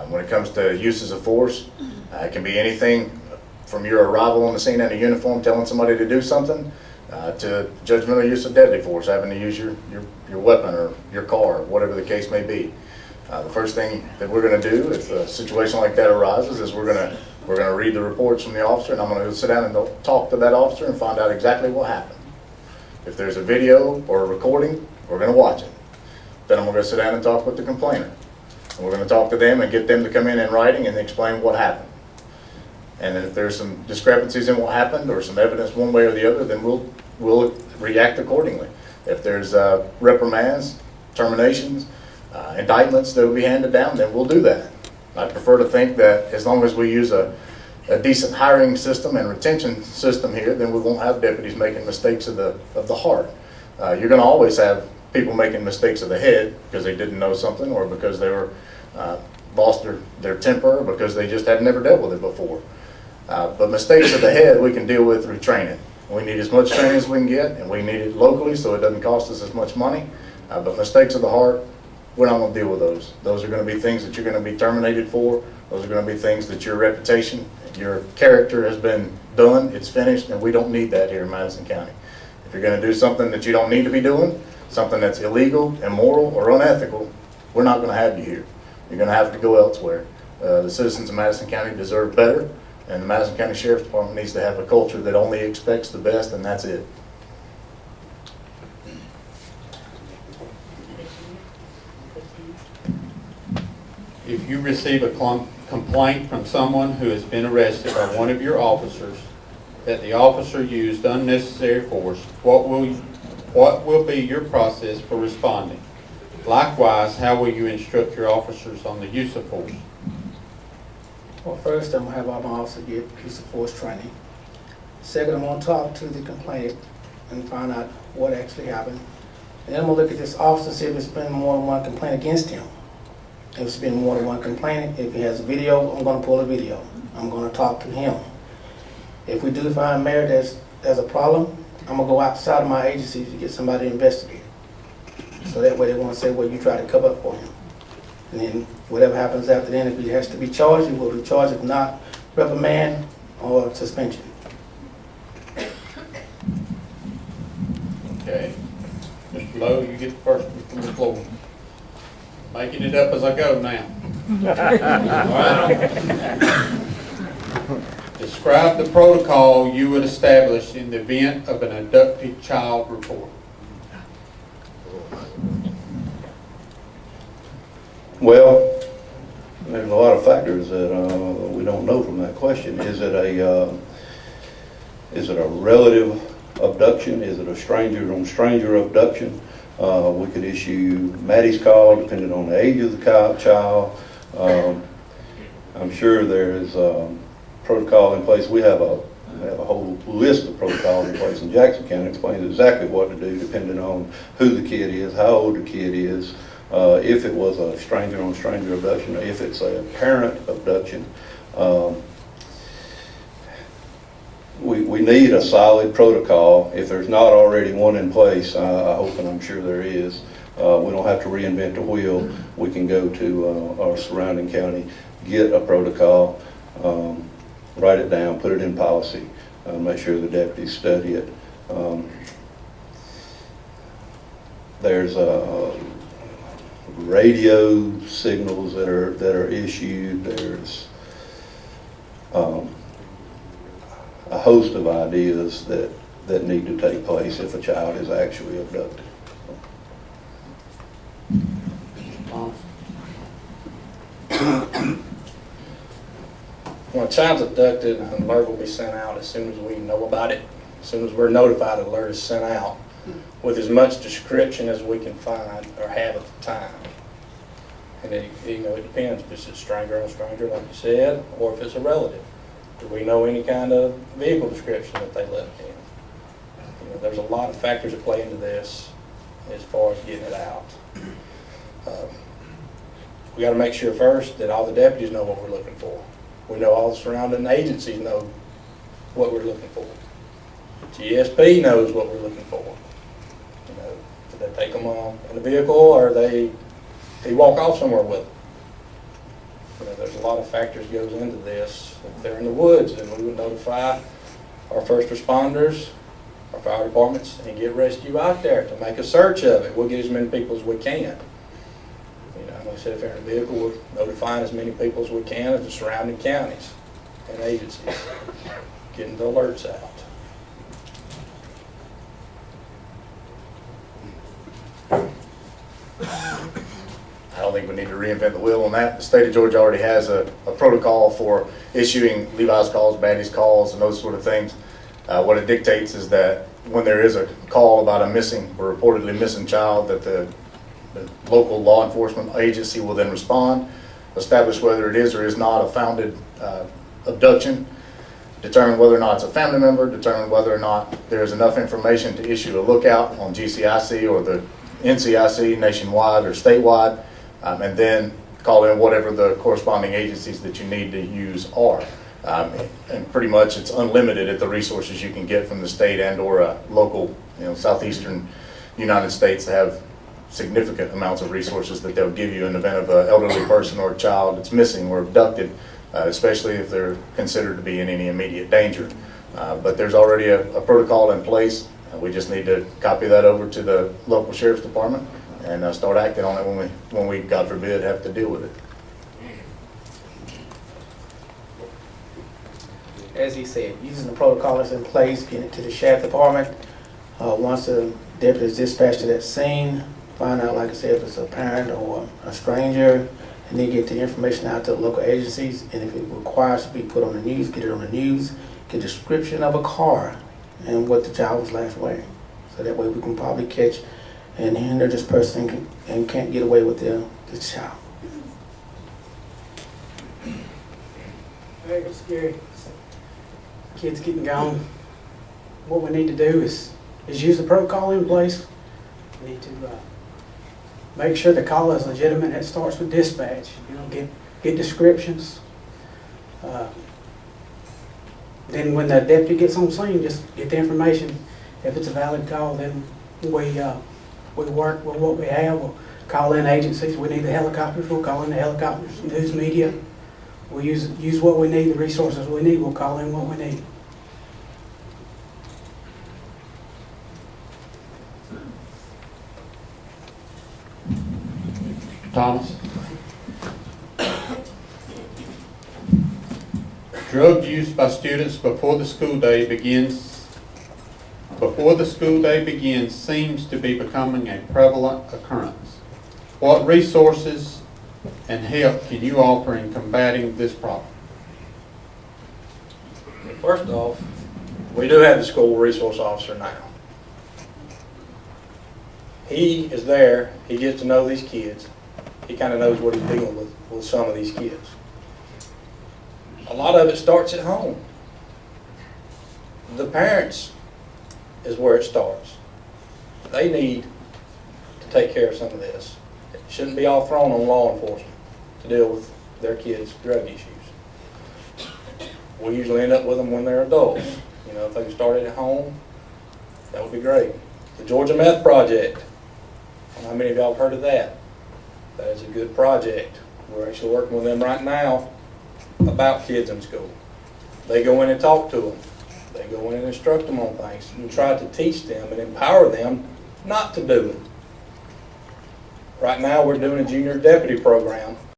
When it comes to uses of force, it can be anything from your arrival on the scene in a uniform telling somebody to do something to judgmental use of deadly force, having to use your weapon or your car, whatever the case may be. The first thing that we're going to do if a situation like that arises is we're going to read the reports from the officer, and I'm going to sit down and talk to that officer and find out exactly what happened. If there's a video or a recording, we're going to watch it. Then I'm going to sit down and talk with the complainant. And we're going to talk to them and get them to come in writing and explain what happened. And then if there's some discrepancies in what happened or some evidence one way or the other, then we'll react accordingly. If there's reprimands, terminations, indictments that will be handed down, then we'll do that. I prefer to think that as long as we use a decent hiring system and retention system here, then we won't have deputies making mistakes of the heart. You're going to always have people making mistakes of the head because they didn't know something or because they were lost their temper or because they just had never dealt with it before. But mistakes of the head we can deal with through training. We need as much training as we can get, and we need it locally so it doesn't cost us as much money. But mistakes of the heart, we're not going to deal with those. Those are going to be things that you're going to be terminated for. Those are going to be things that your reputation, your character has been done, it's finished, and we don't need that here in Madison County. If you're going to do something that you don't need to be doing, something that's illegal, immoral, or unethical, we're not going to have you here. You're going to have to go elsewhere. The citizens of Madison County deserve better, and the Madison County Sheriff's Department needs to have a culture that only expects the best, and that's it. If you receive a complaint from someone who has been arrested by one of your officers that the officer used unnecessary force, what will be your process for responding? Likewise, how will you instruct your officers on the use of force? Well, first, I'm going to have all my officers get use of force training. Second, I'm going to talk to the complainant and find out what actually happened. And then I'm going to look at this officer and see if there's been more than one complaint against him. If it's been more than one complainant, if he has a video, I'm going to pull a video. I'm going to talk to him. If we do find merit there's a problem, I'm going to go outside of my agency to get somebody to investigate it. So that way they won't say, well, you tried to cover up for him. And then whatever happens after then, if he has to be charged, he will be charged. If not, reprimand or suspension. Okay. Mr. Lowe, you get the first one from the floor. Making it up as I go now. All right. Describe the protocol you would establish in the event of an abducted child report. Well, there's a lot of factors that we don't know from that question. Is it a relative abduction? Is it a stranger on stranger abduction? We could issue Maddie's call depending on the age of the child. I'm sure there's protocol in place. We have a whole list of protocols in place in Jackson County. Explains exactly what to do depending on who the kid is, how old the kid is, if it was a stranger on stranger abduction, or if it's a parent abduction. We need a solid protocol. If there's not already one in place, I hope and I'm sure there is. We don't have to reinvent the wheel. We can go to our surrounding county, get a protocol, write it down, put it in policy, make sure the deputies study it. There's radio signals that are issued. There's a host of ideas that need to take place if a child is actually abducted. When a child's abducted, an alert will be sent out as soon as we know about it. As soon as we're notified, an alert is sent out with as much description as we can find or have at the time. And it depends if it's a stranger on stranger, like you said, or if it's a relative. Do we know any kind of vehicle description that they left in? There's a lot of factors that play into this as far as getting it out. We got to make sure first that all the deputies know what we're looking for. We know all the surrounding agencies know what we're looking for. GSP knows what we're looking for. Did they take them in the vehicle or they walk off somewhere with them? You know, there's a lot of factors goes into this. If they're in the woods, then we would notify our first responders, our fire departments, and get rescue out there to make a search of it. We'll get as many people as we can. You know, like I said, if they're in a vehicle, we're notifying as many people as we can of the surrounding counties and agencies, getting the alerts out. I don't think we need to reinvent the wheel on that. The state of Georgia already has a protocol for issuing Levi's calls, baddies calls, and those sort of things. What it dictates is that when there is a call about a missing or reportedly missing child, that the local law enforcement agency will then respond, establish whether it is or is not a founded abduction, determine whether or not it's a family member, determine whether or not there's enough information to issue a lookout on GCIC or the NCIC nationwide or statewide, and then call in whatever the corresponding agencies that you need to use are. And pretty much it's unlimited at the resources you can get from the state and or local, southeastern United States have significant amounts of resources that they'll give you in the event of an elderly person or a child that's missing or abducted, especially if they're considered to be in any immediate danger. But there's already a protocol in place. We just need to copy that over to the local sheriff's department and start acting on it when we, God forbid, have to deal with it. As he said, using the protocol that's in place, getting it to the sheriff department. Once the deputy is dispatched to that scene, find out, like I said, if it's a parent or a stranger, and then get the information out to the local agencies. And if it requires to be put on the news, get it on the news, get a description of a car and what the child was last wearing. So that way we can probably catch and hinder this person and can't get away with the child. Hey, it's scary. Kids getting gone. What we need to do is use the protocol in place. We need to make sure the call is legitimate. It starts with dispatch. Get descriptions. Then when the deputy gets on scene, just get the information. If it's a valid call, then we work with what we have. We'll call in agencies. We need the helicopters. We'll call in the helicopters. News media. We'll use what we need, the resources we need. We'll call in what we need. Thomas? Drug use by students before the school day begins seems to be becoming a prevalent occurrence. What resources and help can you offer in combating this problem? First off, we do have the school resource officer now. He is there, he gets to know these kids. He kind of knows what he's dealing with some of these kids. A lot of it starts at home. The parents is where it starts. They need to take care of some of this. It shouldn't be all thrown on law enforcement to deal with their kids' drug issues. We usually end up with them when they're adults. If they started at home, that would be great. The Georgia Meth Project. I don't know how many of y'all have heard of that. That is a good project. We're actually working with them right now about kids in school. They go in and talk to them. They go in and instruct them on things and try to teach them and empower them not to do it. Right now we're doing a junior deputy program